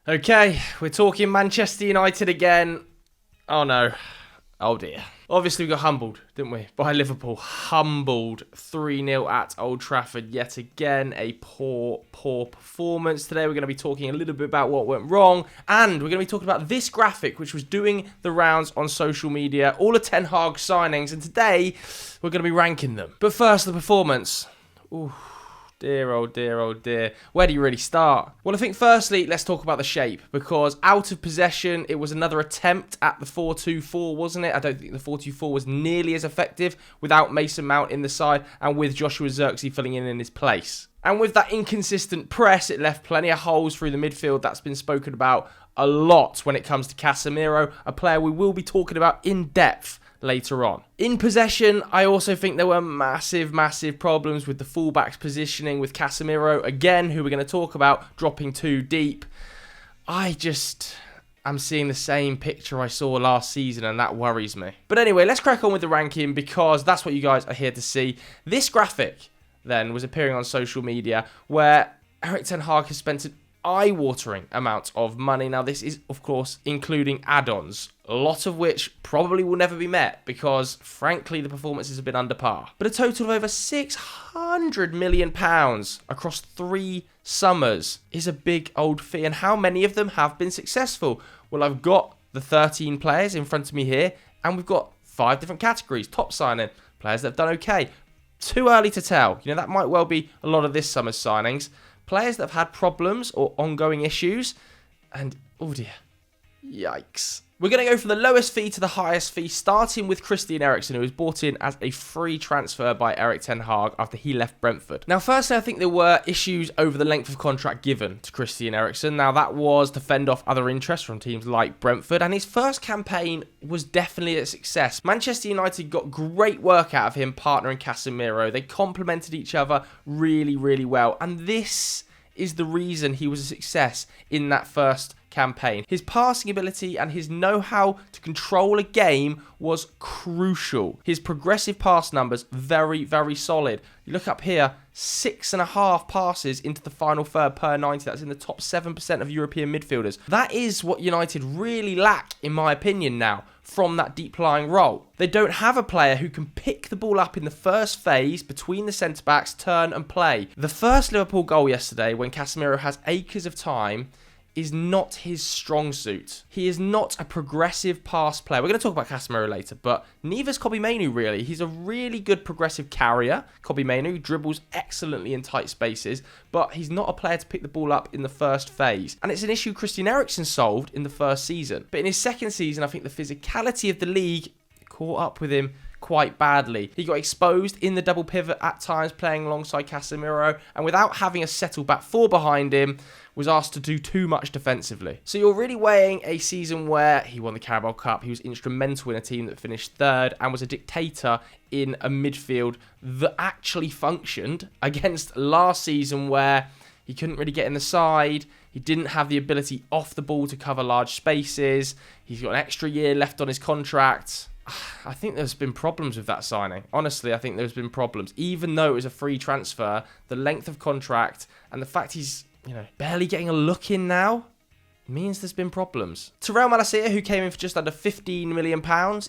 Okay, we're talking Manchester United again. Oh no. Oh dear. Obviously we got humbled, didn't we? By Liverpool. Humbled 3-0 at Old Trafford yet again. A poor performance. Today we're going to be talking a little bit about what went wrong. And we're going to be talking about this graphic, which was doing the rounds on social media. All of Ten Hag signings. And today we're going to be ranking them. But first, the performance. Ooh. Dear, oh dear, oh dear. Where do you really start? Well, I think firstly, let's talk about the shape. Because out of possession, it was another attempt at the 4-2-4, wasn't it? I don't think the 4-2-4 was nearly as effective without Mason Mount in the side and with Joshua Zirkzee filling in his place. And with that inconsistent press, it left plenty of holes through the midfield. That's been spoken about a lot when it comes to Casemiro, a player we will be talking about in depth later on. In possession, I also think there were massive problems with the fullbacks positioning with Casemiro, again, who we're going to talk about, dropping too deep. I'm seeing the same picture I saw last season, and that worries me. But anyway, let's crack on with the ranking because that's what you guys are here to see. This graphic, then, was appearing on social media where Erik Ten Hag has spent an eye-watering amount of money. Now, this is, of course, including add-ons, a lot of which probably will never be met because, frankly, the performances have been under par. But a total of over £600 million across 3 summers is a big old fee. And how many of them have been successful? Well, I've got the 13 players in front of me here, and we've got 5 different categories. Top signing, players that have done okay. Too early to tell. You know, that might well be a lot of this summer's signings. Players that have had problems or ongoing issues. And, oh dear, yikes. We're going to go from the lowest fee to the highest fee, starting with Christian Eriksen, who was brought in as a free transfer by Erik Ten Hag after he left Brentford. Now, firstly, I think there were issues over the length of contract given to Christian Eriksen. Now, that was to fend off other interests from teams like Brentford, and his first campaign was definitely a success. Manchester United got great work out of him partnering Casemiro. They complemented each other really well, and this is the reason he was a success in that first campaign. His passing ability and his know-how to control a game was crucial. His progressive pass numbers, very solid. You look up here, 6.5 passes into the final third per 90. That's in the top 7% of European midfielders. That is what United really lack, in my opinion now, from that deep-lying role. They don't have a player who can pick the ball up in the first phase between the centre-backs, turn and play. The first Liverpool goal yesterday, when Casemiro has acres of time, is not his strong suit. He is not a progressive pass player. We're going to talk about Casemiro later, but neither's Kobbie Mainoo really. He's a really good progressive carrier. Kobbie Mainoo dribbles excellently in tight spaces, but he's not a player to pick the ball up in the first phase. And it's an issue Christian Eriksen solved in the first season. But in his second season, I think the physicality of the league caught up with him quite badly. He got exposed in the double pivot at times, playing alongside Casemiro, and without having a settled back four behind him, was asked to do too much defensively. So you're really weighing a season where he won the Carabao Cup, he was instrumental in a team that finished third, and was a dictator in a midfield that actually functioned, against last season where he couldn't really get in the side, he didn't have the ability off the ball to cover large spaces, he's got an extra year left on his contract. I think there's been problems with that signing. Honestly, I think there's been problems. Even though it was a free transfer, the length of contract and the fact he's, barely getting a look in now means there's been problems. Malacia, who came in for just under £15 million,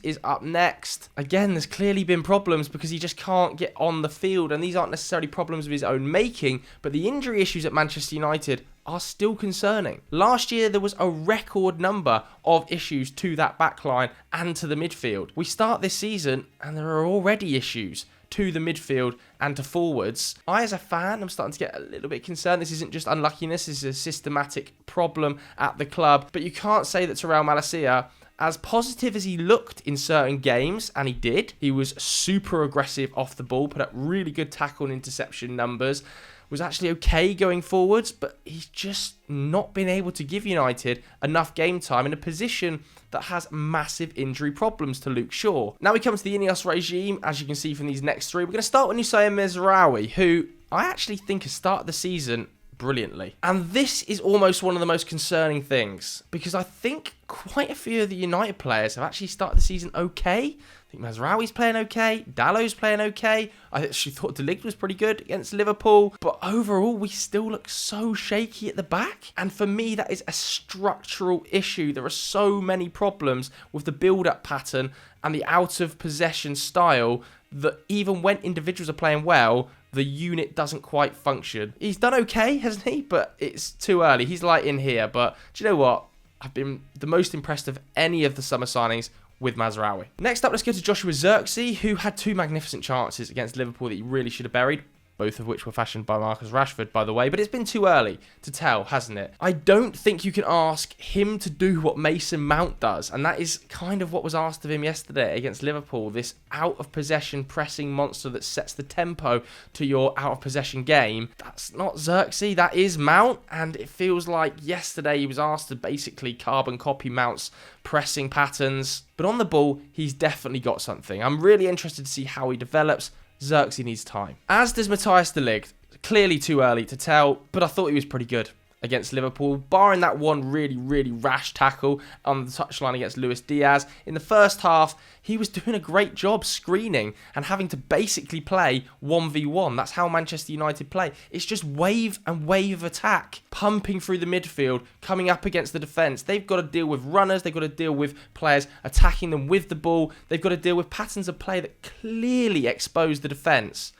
is up next. Again, there's clearly been problems because he just can't get on the field, and these aren't necessarily problems of his own making, but the injury issues at Manchester United are still concerning. Last year, there was a record number of issues to that backline and to the midfield. We start this season, and there are already issues to the midfield and to forwards. I, as a fan, am starting to get a little bit concerned. This isn't just unluckiness, this is a systematic problem at the club. But you can't say that Malacia, as positive as he looked in certain games, and he did, he was super aggressive off the ball, put up really good tackle and interception numbers, was actually okay going forwards, but he's just not been able to give United enough game time in a position that has massive injury problems to Luke Shaw. Now we come to the Ineos regime, as you can see from these next three. We're going to start with Nusair Mezraoui, who I actually think has started the season brilliantly. And this is almost one of the most concerning things, because I think quite a few of the United players have actually started the season okay. I think Mazraoui's playing okay, Dallow's playing okay. I actually thought De Ligt was pretty good against Liverpool, but overall we still look so shaky at the back. And for me, that is a structural issue. There are so many problems with the build-up pattern and the out-of-possession style that even when individuals are playing well, the unit doesn't quite function. He's done okay, hasn't he? But it's too early. He's light in here. But do you know what? I've been the most impressed of any of the summer signings with Mazraoui. Next up, let's go to Joshua Zirkzee, who had 2 magnificent chances against Liverpool that he really should have buried. Both of which were fashioned by Marcus Rashford, by the way. But it's been too early to tell, hasn't it? I don't think you can ask him to do what Mason Mount does. And that is kind of what was asked of him yesterday against Liverpool. This out-of-possession pressing monster that sets the tempo to your out-of-possession game. That's not Zirkzee, that is Mount. And it feels like yesterday he was asked to basically carbon copy Mount's pressing patterns. But on the ball, he's definitely got something. I'm really interested to see how he develops. Zirkzee needs time. As does Matthijs de Ligt. Clearly too early to tell, but I thought he was pretty good against Liverpool, barring that one really rash tackle on the touchline against Luis Diaz. In the first half, he was doing a great job screening and having to basically play 1v1. That's how Manchester United play. It's just wave and wave attack, pumping through the midfield, coming up against the defence. They've got to deal with runners. They've got to deal with players attacking them with the ball. They've got to deal with patterns of play that clearly expose the defence.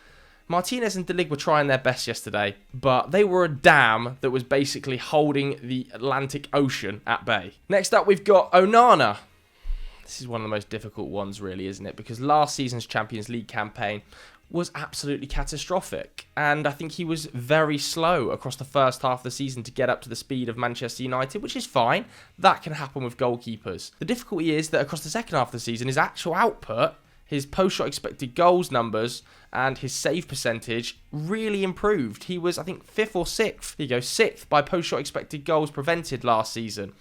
Martinez and De Ligt were trying their best yesterday, but they were a dam that was basically holding the Atlantic Ocean at bay. Next up, we've got Onana. This is one of the most difficult ones, really, isn't it? Because last season's Champions League campaign was absolutely catastrophic, and I think he was very slow across the first half of the season to get up to the speed of Manchester United, which is fine. That can happen with goalkeepers. The difficulty is that across the second half of the season, his actual output, his post-shot expected goals numbers and his save percentage really improved. He was, I think, 5th or 6th. Here you go, 6th by post-shot expected goals prevented last season.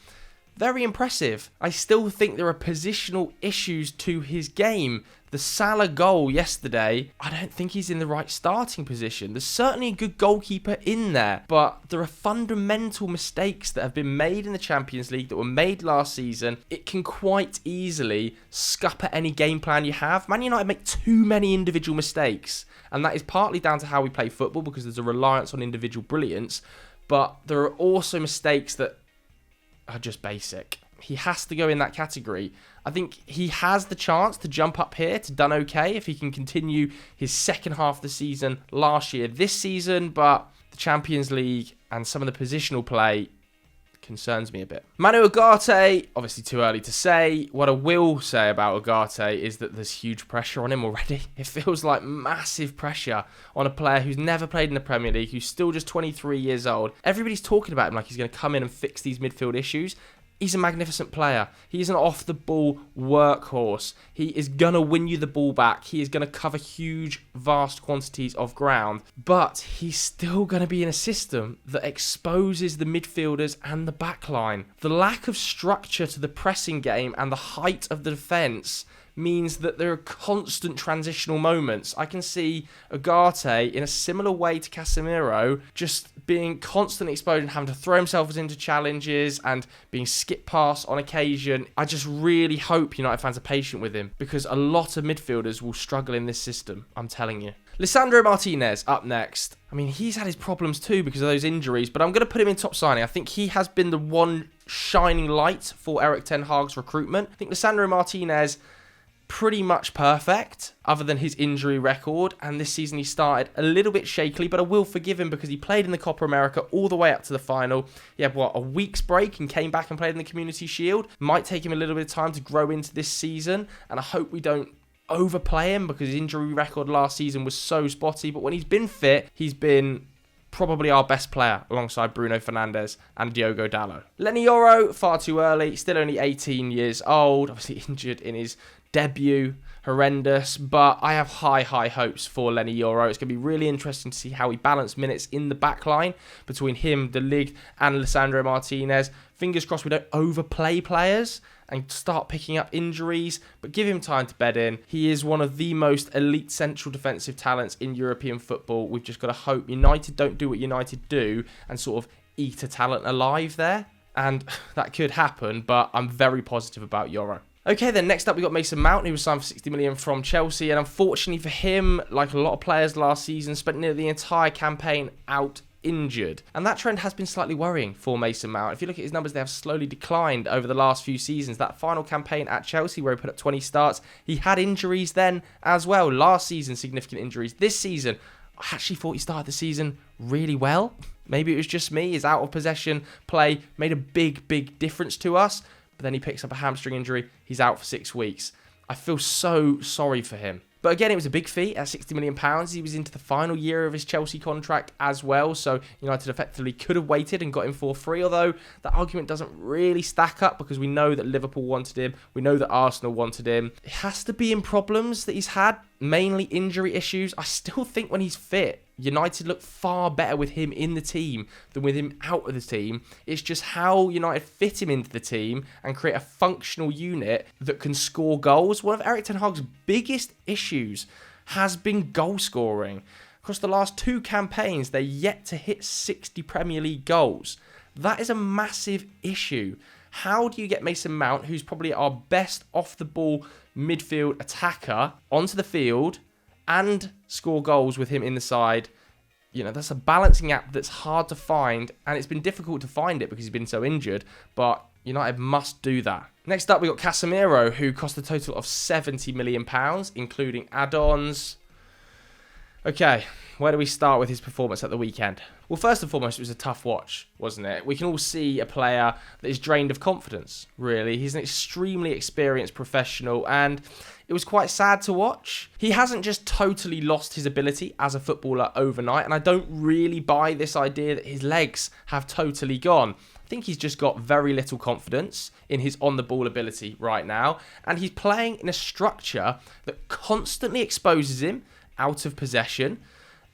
Very impressive. I still think there are positional issues to his game. The Salah goal yesterday, I don't think he's in the right starting position. There's certainly a good goalkeeper in there, but there are fundamental mistakes that have been made in the Champions League that were made last season. It can quite easily scupper any game plan you have. Man United make too many individual mistakes, and that is partly down to how we play football because there's a reliance on individual brilliance, but there are also mistakes that are just basic. He has to go in that category. I think he has the chance to jump up here to done okay if he can continue his second half of the season last year, this season, but the Champions League and some of the positional play concerns me a bit. Manu Ugarte, obviously too early to say. What I will say about Ugarte is that there's huge pressure on him already. It feels like massive pressure on a player who's never played in the Premier League, who's still just 23 years old. Everybody's talking about him like he's going to come in and fix these midfield issues. He's a magnificent player. He's an off-the-ball workhorse. He is going to win you the ball back. He is going to cover huge, vast quantities of ground. But he's still going to be in a system that exposes the midfielders and the back line. The lack of structure to the pressing game and the height of the defence means that there are constant transitional moments. I can see Ugarte in a similar way to Casemiro just being constantly exposed and having to throw himself into challenges and being skipped past on occasion. I just really hope United fans are patient with him because a lot of midfielders will struggle in this system, I'm telling you. Lisandro Martinez up next. I mean, he's had his problems too because of those injuries, but I'm going to put him in top signing. I think he has been the one shining light for Erik Ten Hag's recruitment. I think Lisandro Martinez pretty much perfect other than his injury record, and this season he started a little bit shakily, but I will forgive him because he played in the Copa America all the way up to the final. He had a week's break and came back and played in the Community Shield. Might take him a little bit of time to grow into this season, and I hope we don't overplay him because his injury record last season was so spotty, but when he's been fit, he's been probably our best player alongside Bruno Fernandes and Diogo Dalot. Lenny Yoro, far too early, still only 18 years old, obviously injured in his debut, horrendous, but I have high hopes for Lenny Yoro. It's going to be really interesting to see how he balances minutes in the back line between him, De Ligt and Lisandro Martinez. Fingers crossed we don't overplay players and start picking up injuries, but give him time to bed in. He is one of the most elite central defensive talents in European football. We've just got to hope United don't do what United do and sort of eat a talent alive there. And that could happen, but I'm very positive about Yoro. Okay, then next up we got Mason Mount, who was signed for 60 million from Chelsea, and unfortunately for him, like a lot of players last season, spent nearly the entire campaign out injured. And that trend has been slightly worrying for Mason Mount. If you look at his numbers, they have slowly declined over the last few seasons. That final campaign at Chelsea where he put up 20 starts, he had injuries then as well. Last season, significant injuries. This season, I actually thought he started the season really well. Maybe it was just me. His out of possession play made a big difference to us. But then he picks up a hamstring injury. He's out for 6 weeks. I feel so sorry for him. But again, it was a big fee at £60 million. He was into the final year of his Chelsea contract as well. So United effectively could have waited and got him for free. Although that argument doesn't really stack up because we know that Liverpool wanted him. We know that Arsenal wanted him. It has to be in problems that he's had, mainly injury issues. I still think when he's fit, United look far better with him in the team than with him out of the team. It's just how United fit him into the team and create a functional unit that can score goals. One of Erik Ten Hag's biggest issues has been goal scoring. Across the last 2 campaigns, they're yet to hit 60 Premier League goals. That is a massive issue. How do you get Mason Mount, who's probably our best off-the-ball midfield attacker, onto the field and score goals with him in the side? You know, that's a balancing act that's hard to find, and it's been difficult to find it because he's been so injured, but United must do that. Next up, we got Casemiro, who cost a total of £70 million, including add-ons. Okay, where do we start with his performance at the weekend? Well, first and foremost, it was a tough watch, wasn't it? We can all see a player that is drained of confidence, really. He's an extremely experienced professional, and it was quite sad to watch. He hasn't just totally lost his ability as a footballer overnight, and I don't really buy this idea that his legs have totally gone. I think he's just got very little confidence in his on-the-ball ability right now, and he's playing in a structure that constantly exposes him out of possession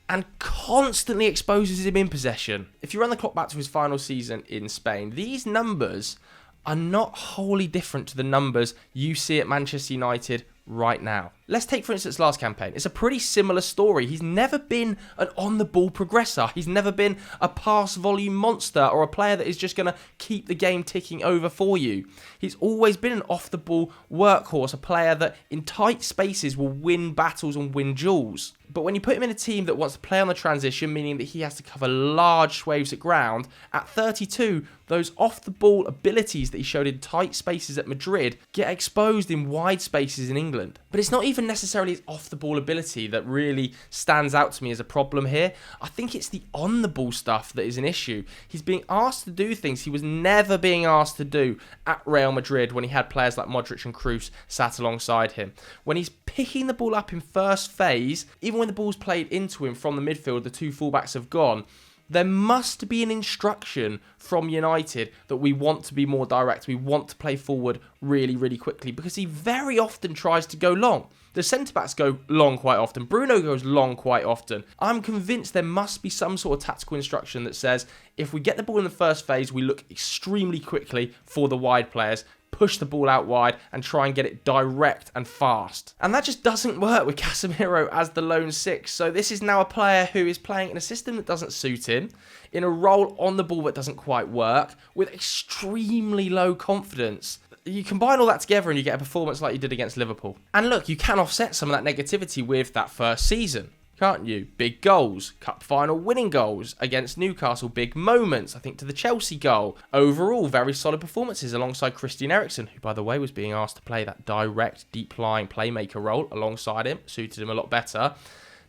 and constantly exposes him in possession. If you run the clock back to his final season in Spain, these numbers are not wholly different to the numbers you see at Manchester United right now. Let's take, for instance, last campaign. It's a pretty similar story. He's never been an on-the-ball progressor. He's never been a pass volume monster or a player that is just going to keep the game ticking over for you. He's always been an off-the-ball workhorse, a player that in tight spaces will win battles and win duels. But when you put him in a team that wants to play on the transition, meaning that he has to cover large swathes of ground, at 32, those off-the-ball abilities that he showed in tight spaces at Madrid get exposed in wide spaces in England. But it's not even necessarily his off-the-ball ability that really stands out to me as a problem here. I think it's the on-the-ball stuff that is an issue. He's being asked to do things he was never being asked to do at Real Madrid when he had players like Modric and Kroos sat alongside him. When he's picking the ball up in first phase, even when the ball's played into him from the midfield, the 2 fullbacks have gone, there must be an instruction from United that we want to be more direct. We want to play forward really quickly, because he very often tries to go long. The centre-backs go long quite often. Bruno goes long quite often. I'm convinced there must be some sort of tactical instruction that says if we get the ball in the first phase, we look extremely quickly for the wide players, push the ball out wide and try and get it direct and fast. And that just doesn't work with Casemiro as the lone 6. So this is now a player who is playing in a system that doesn't suit him, in a role on the ball that doesn't quite work, with extremely low confidence. You combine all that together and you get a performance like you did against Liverpool. And look, you can offset some of that negativity with that first season, can't you? Big goals, cup final winning goals against Newcastle, big moments, I think, to the Chelsea goal. Overall, very solid performances alongside Christian Eriksen, who, by the way, was being asked to play that direct, deep-lying playmaker role alongside him. Suited him a lot better.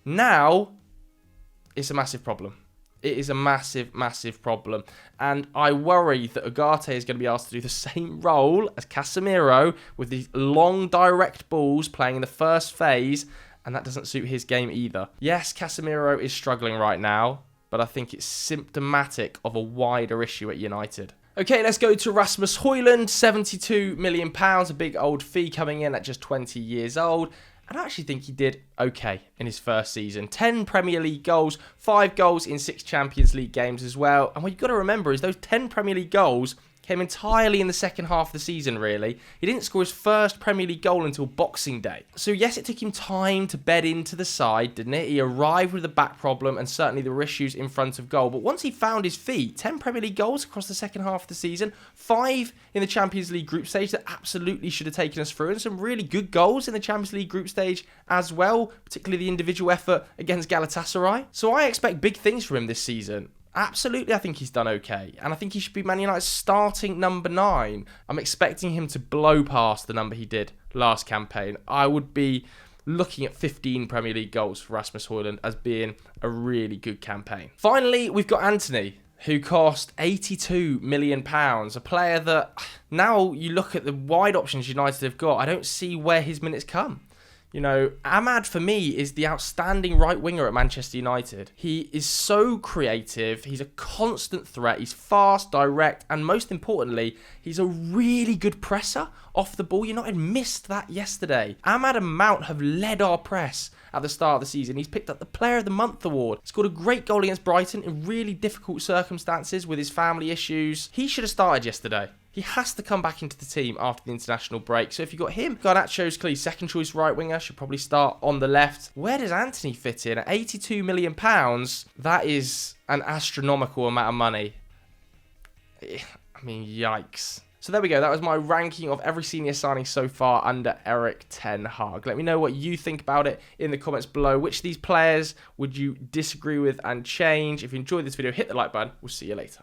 Now, it's a massive problem. It is a massive problem. And I worry that Ugarte is going to be asked to do the same role as Casemiro with these long, direct balls playing in the first phase, and that doesn't suit his game either. Yes, Casemiro is struggling right now, but I think it's symptomatic of a wider issue at United. Okay, let's go to Rasmus Hojlund, £72 million, a big old fee coming in at just 20 years old. And I actually think he did okay in his first season. 10 Premier League goals, 5 goals in 6 Champions League games as well. And what you've got to remember is those 10 Premier League goals came entirely in the second half of the season, really. He didn't score his first Premier League goal until Boxing Day. So yes, it took him time to bed into the side, didn't it? He arrived with a back problem and certainly there were issues in front of goal. But once he found his feet, 10 Premier League goals across the second half of the season, 5 in the Champions League group stage that absolutely should have taken us through, and some really good goals in the Champions League group stage as well, particularly the individual effort against Galatasaray. So I expect big things from him this season. Absolutely, I think he's done okay. And I think he should be Man United's starting number 9. I'm expecting him to blow past the number he did last campaign. I would be looking at 15 Premier League goals for Rasmus Hojlund as being a really good campaign. Finally, we've got Antony, who cost £82 million. A player that, now you look at the wide options United have got, I don't see where his minutes come. You know, Ahmad, for me, is the outstanding right winger at Manchester United. He is so creative, he's a constant threat, he's fast, direct, and most importantly, he's a really good presser off the ball. United missed that yesterday. Ahmad and Mount have led our press at the start of the season. He's picked up the Player of the Month award. Scored a great goal against Brighton in really difficult circumstances with his family issues. He should have started yesterday. He has to come back into the team after the international break. So if you've got him, Garnacho's clearly second choice right winger, should probably start on the left. Where does Antony fit in? At £82 million, that is an astronomical amount of money. I mean, yikes. So there we go. That was my ranking of every senior signing so far under Erik Ten Hag. Let me know what you think about it in the comments below. Which of these players would you disagree with and change? If you enjoyed this video, hit the like button. We'll see you later.